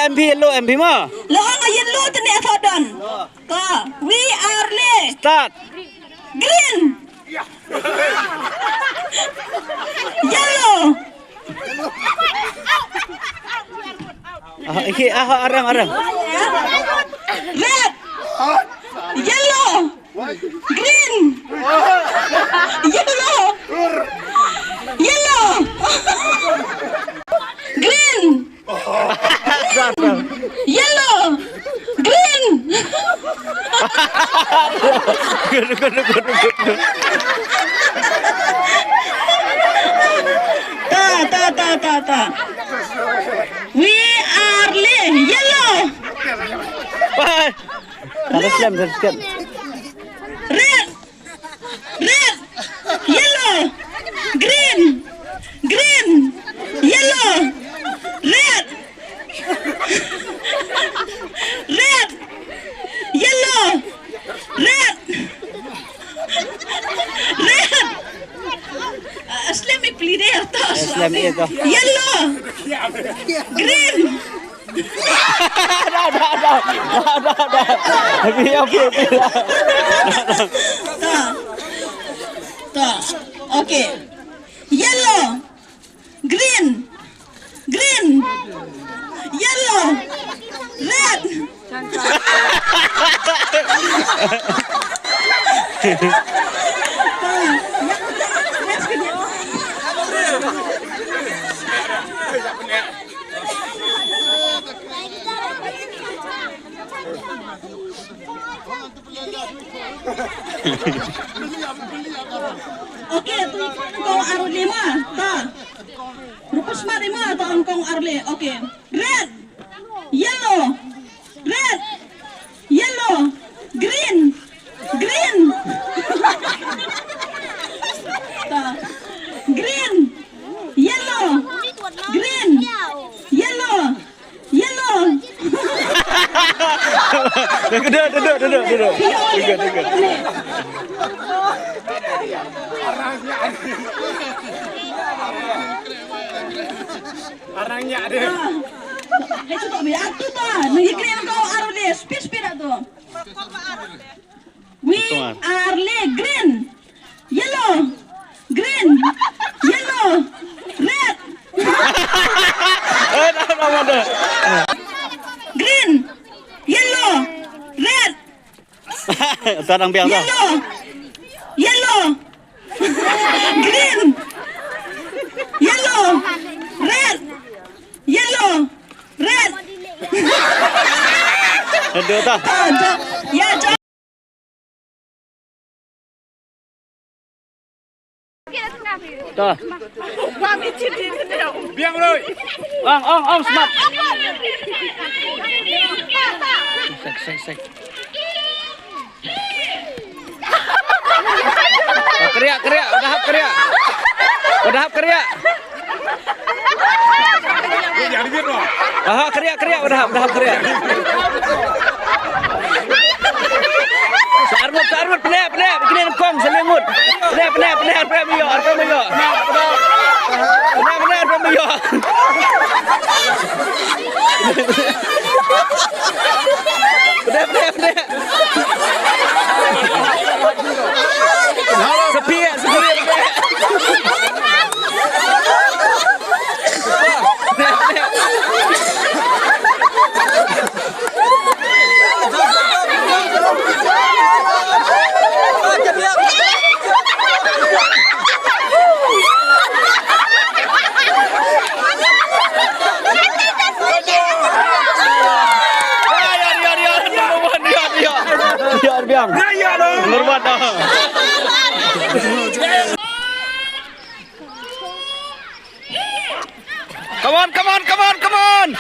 MV yellow MV mah. Lo ang yellow tu ni Fadon. Ka, we are le. Start. Green. Yellow. Iki arang. Red. Yellow. Green. Yellow. Yellow. Green. Yellow. Green. Ta. We are yellow. Teruskan. Red. Yellow. Green. Yellow. Red. Yellow. Red. Asli may plider to. Yellow. Green. Okay. Yellow. Green. Yellow. Red. Okey, tu kau aru lima, ta. Rupas mari ma tu angkong arle. Okey. Red, yellow, green. Ta. Green, yellow, Duduk. Arangnya ada. Coba biar tu ta. Nangikrin kau arule speed tu. We are green, yellow, red. Green, yellow, red. Tarang biang tu. Yellow. Green. Yellow. Red. Duduk tak? Ya, Dah. Biang rồi. Ong smart. Sek. Keriak. Udah hap keriak. Jadi biar loh. Keriak. Udah hap keriak. Sarmut, penep. Begini kong selimut. Penep, arpa meyo. Penep, arpa meyo. Penep. Sepi. Biang. Berbuat dah. Come on.